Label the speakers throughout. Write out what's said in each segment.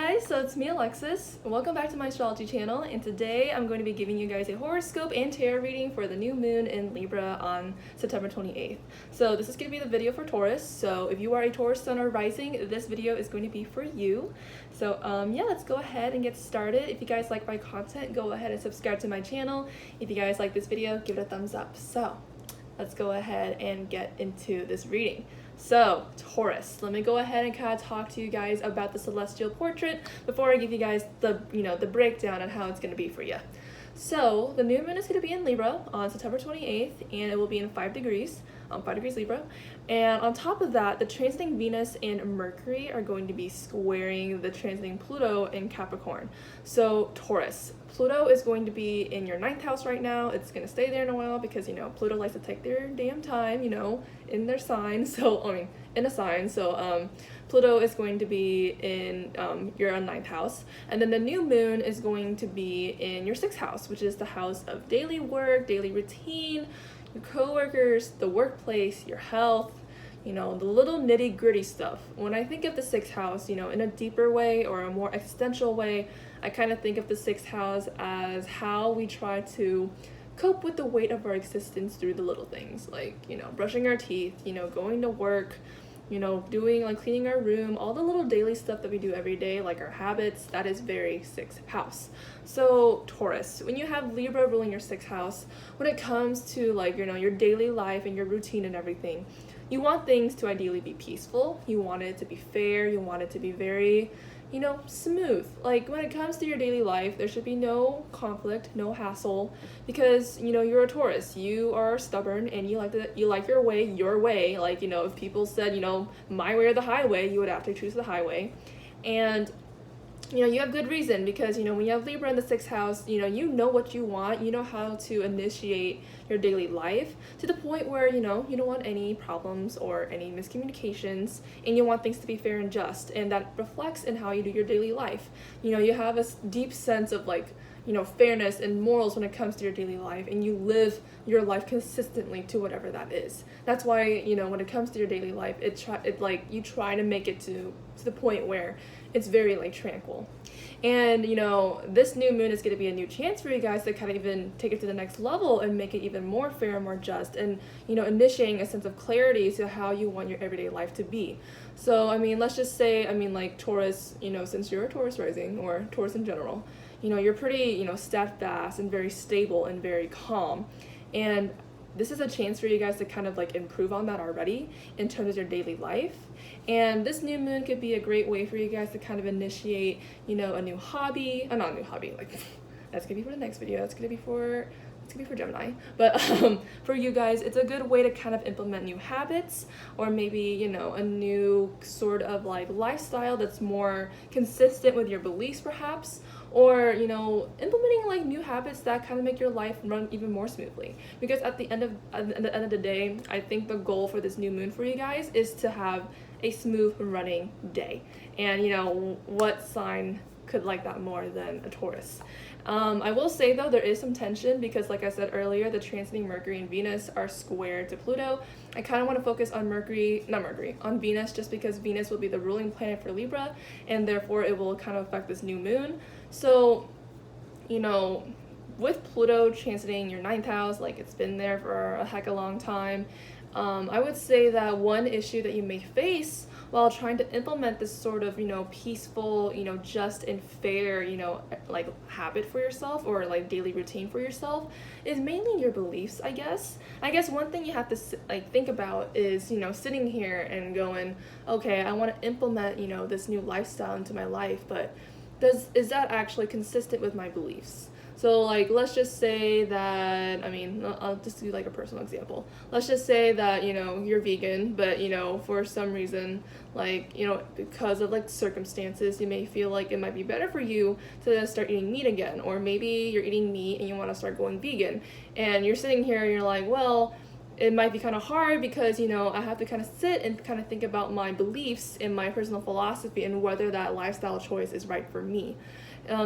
Speaker 1: guys, so it's me Alexis. Welcome back to my astrology channel, and today I'm going to be giving you guys a horoscope and tarot reading for the new moon in Libra on September 28th. So this is going to be the video for Taurus, so if you are a Taurus Sun or Rising, this video is going to be for you. So yeah, let's go ahead and get started. If you guys like my content, go ahead and subscribe to my channel. If you guys like this video, give it a thumbs up. So let's go ahead and get into this reading. So, Taurus, let me go ahead and kind of talk to you guys about the celestial portrait before I give you guys the, the breakdown on how it's going to be for you. So, the new moon is going to be in Libra on September 28th, and it will be in 5 degrees, 5 degrees Libra. And on top of that, the transiting Venus and Mercury are going to be squaring the transiting Pluto in Capricorn. So, Taurus, Pluto is going to be in your 9th house right now. It's going to stay there in a while because, Pluto likes to take their damn time, in their sign. So, in a sign. So, Pluto is going to be in your 9th house. And then the new moon is going to be in your 6th house, which is the house of daily work, daily routine, your coworkers, the workplace, your health, the little nitty gritty stuff. When I think of the 6th house, in a deeper way or a more existential way, I kind of think of the 6th house as how we try to cope with the weight of our existence through the little things, like, brushing our teeth, going to work, doing like cleaning our room, all the little daily stuff that we do every day, like our habits. That is very 6th house. So Taurus, when you have Libra ruling your 6th house, when it comes to like, your daily life and your routine and everything, you want things to ideally be peaceful. You want it to be fair. You want it to be very, smooth. Like when it comes to your daily life, there should be no conflict, no hassle, because you're a Taurus. You are stubborn and you like your way. Like, if people said, my way or the highway, you would have to choose the highway. And you have good reason because, when you have Libra in the 6th house, you know what you want, you know how to initiate your daily life to the point where, you don't want any problems or any miscommunications, and you want things to be fair and just, and that reflects in how you do your daily life. You have a deep sense of like, fairness and morals when it comes to your daily life, and you live your life consistently to whatever that is. That's why, when it comes to your daily life, you try to make it to the point where it's very like tranquil. And this new moon is going to be a new chance for you guys to kind of even take it to the next level and make it even more fair and more just, and initiating a sense of clarity to how you want your everyday life to be. So let's just say, like Taurus, since you're a Taurus rising or Taurus in general, you're pretty steadfast and very stable and very calm, and this is a chance for you guys to kind of like improve on that already in terms of your daily life. And this new moon could be a great way for you guys to kind of initiate, a new hobby, not a new hobby, like that's gonna be for the next video. It's gonna be for Gemini, but for you guys, it's a good way to kind of implement new habits, or maybe, a new sort of like lifestyle that's more consistent with your beliefs perhaps, or, implementing like new habits that kind of make your life run even more smoothly. Because at the end of the day, I think the goal for this new moon for you guys is to have a smooth running day. And what sign could like that more than a Taurus? I will say though, there is some tension because like I said earlier, the transiting Mercury and Venus are square to Pluto. I kind of want to focus on on Venus, just because Venus will be the ruling planet for Libra, and therefore it will kind of affect this new moon. So, with Pluto transiting your 9th house, like it's been there for a heck of a long time, I would say that one issue that you may face while trying to implement this sort of, peaceful, just and fair, like habit for yourself, or like daily routine for yourself, is mainly your beliefs, I guess. I guess one thing you have to think about is, sitting here and going, okay, I want to implement, this new lifestyle into my life, but is that actually consistent with my beliefs? So like, let's just say that, I'll just do like a personal example. Let's just say that, you're vegan, but, for some reason, like, because of like circumstances, you may feel like it might be better for you to start eating meat again. Or maybe you're eating meat and you want to start going vegan. And you're sitting here and you're like, well, it might be kind of hard because, I have to kind of sit and kind of think about my beliefs and my personal philosophy and whether that lifestyle choice is right for me.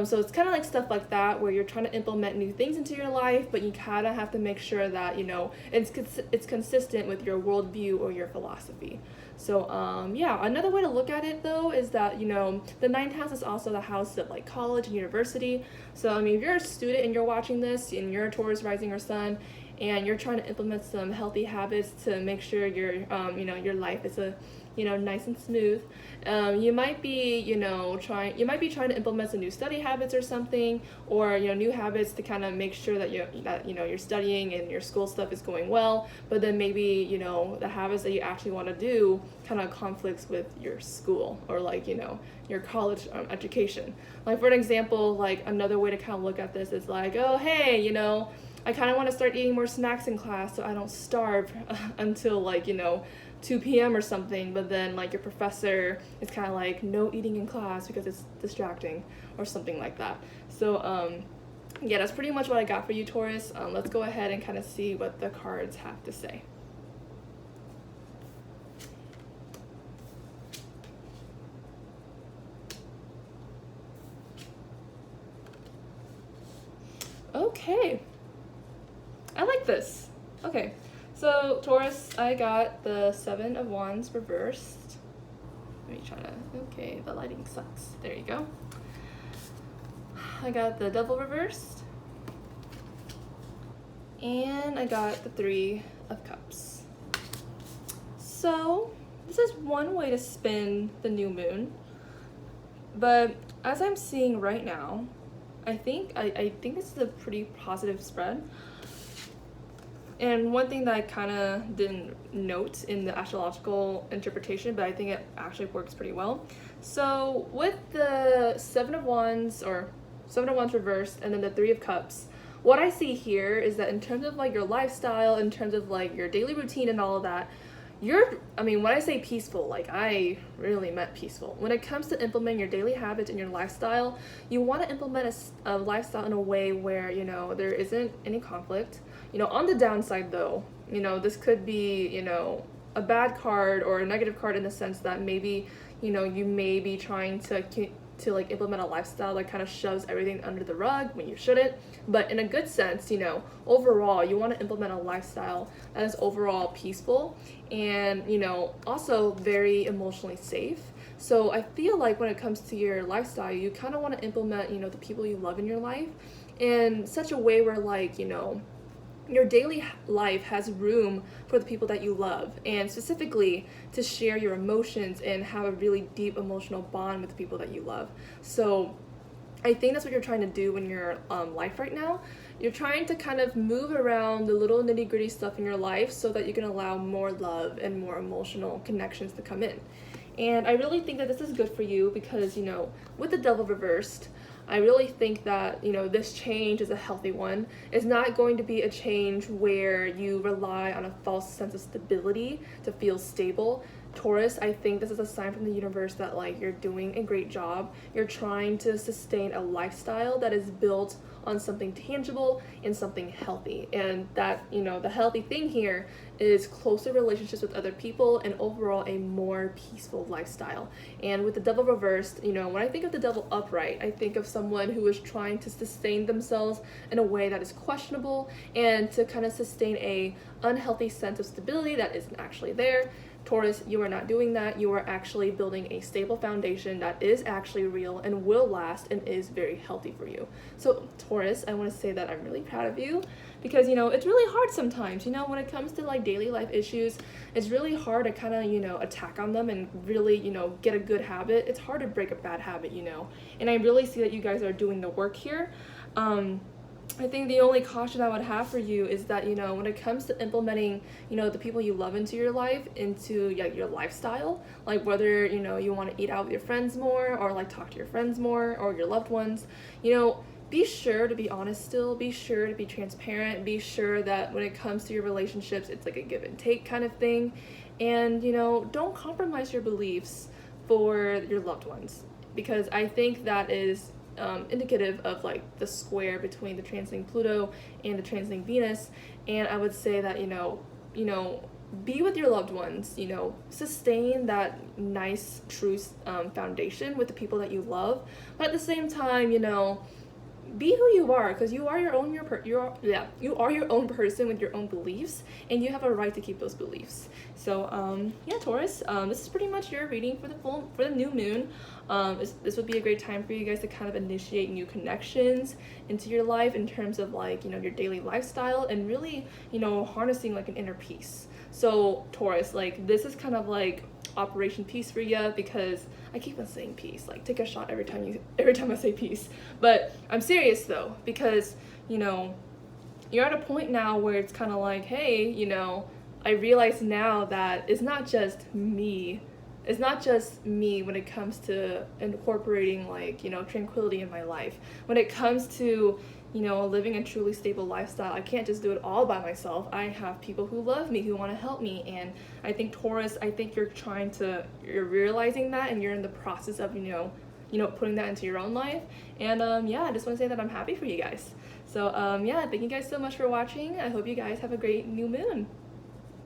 Speaker 1: So it's kind of like stuff like that where you're trying to implement new things into your life, but you kind of have to make sure that, it's consistent with your worldview or your philosophy. So yeah, another way to look at it though is that, you know, the ninth house is also the house of like college and university. So I mean, if you're a student and you're watching this and you're a Taurus rising or sun, and you're trying to implement some healthy habits to make sure your you know, your life is a, you know, nice and smooth. You might be, you know, trying to implement some new study habits or something, or, you know, new habits to kind of make sure that you know, your studying and your school stuff is going well. But then maybe, you know, the habits that you actually want to do kind of conflicts with your school or like, you know, your college education. Like for an example, like another way to kind of look at this is like, oh hey, you know, I kind of want to start eating more snacks in class so I don't starve until like, you know, 2 p.m. or something, but then like your professor is kind of like, no eating in class because it's distracting or something like that. So yeah, that's pretty much what I got for you, Taurus. Let's go ahead and kind of see what the cards have to say. Okay, I like this. Okay, so Taurus, I got the 7 of Wands reversed. Let me try to, okay, the lighting sucks. There you go. I got the Devil reversed. And I got the 3 of Cups. So this is one way to spin the new moon. But as I'm seeing right now, I think this is a pretty positive spread. And one thing that I kind of didn't note in the astrological interpretation, but I think it actually works pretty well. So with the 7 of Wands, or 7 of Wands reversed, and then the 3 of Cups, what I see here is that in terms of like your lifestyle, in terms of like your daily routine and all of that, I mean, when I say peaceful, like I really meant peaceful. When it comes to implementing your daily habits and your lifestyle, you want to implement a lifestyle in a way where, you know, there isn't any conflict. You know, on the downside though, you know, this could be, you know, a bad card or a negative card in the sense that maybe, you know, you may be trying to like implement a lifestyle that kind of shoves everything under the rug when you shouldn't. But in a good sense, you know, overall you want to implement a lifestyle that is overall peaceful and, you know, also very emotionally safe. So I feel like when it comes to your lifestyle, you kind of want to implement, you know, the people you love in your life in such a way where, like, you know, your daily life has room for the people that you love, and specifically to share your emotions and have a really deep emotional bond with the people that you love. So I think that's what you're trying to do in your life right now. You're trying to kind of move around the little nitty-gritty stuff in your life so that you can allow more love and more emotional connections to come in. And I really think that this is good for you because, you know, with the Devil reversed, I really think that, you know, this change is a healthy one. It's not going to be a change where you rely on a false sense of stability to feel stable. Taurus, I think this is a sign from the universe that, like, you're doing a great job. You're trying to sustain a lifestyle that is built on something tangible and something healthy. And that, you know, the healthy thing here is closer relationships with other people and overall a more peaceful lifestyle. And with the Devil reversed, you know, when I think of the Devil upright, I think of someone who is trying to sustain themselves in a way that is questionable and to kind of sustain a unhealthy sense of stability that isn't actually there. Taurus, you are not doing that. You are actually building a stable foundation that is actually real and will last and is very healthy for you. So Taurus, I want to say that I'm really proud of you because, you know, it's really hard sometimes, you know, when it comes to like daily life issues, it's really hard to kind of, you know, attack on them and really, you know, get a good habit. It's hard to break a bad habit, you know, and I really see that you guys are doing the work here. I think the only caution I would have for you is that, you know, when it comes to implementing, you know, the people you love into your life, into your lifestyle, like whether, you know, you want to eat out with your friends more or like talk to your friends more or your loved ones, you know, be sure to be honest still, be sure to be transparent, be sure that when it comes to your relationships, it's like a give and take kind of thing. And, you know, don't compromise your beliefs for your loved ones, because I think that is indicative of like the square between the transiting Pluto and the transiting Venus. And I would say that, you know, be with your loved ones, you know, sustain that nice true foundation with the people that you love, but at the same time, you know, be who you are, because you are your own you are your own person with your own beliefs, and you have a right to keep those beliefs. So yeah, Taurus, this is pretty much your reading for the new moon. This would be a great time for you guys to kind of initiate new connections into your life in terms of like, you know, your daily lifestyle, and really, you know, harnessing like an inner peace. So Taurus, like this is kind of like Operation Peace for you, because I keep on saying peace, like take a shot every time I say peace, but I'm serious though, because you know, you're at a point now where it's kind of like, hey, you know, I realize now that it's not just me when it comes to incorporating like, you know, tranquility in my life. When it comes to, you know, living a truly stable lifestyle, I can't just do it all by myself. I have people who love me, who want to help me. And I think Taurus, I think you're realizing that, and you're in the process of, you know, putting that into your own life. And yeah, I just want to say that I'm happy for you guys. So yeah, thank you guys so much for watching. I hope you guys have a great new moon.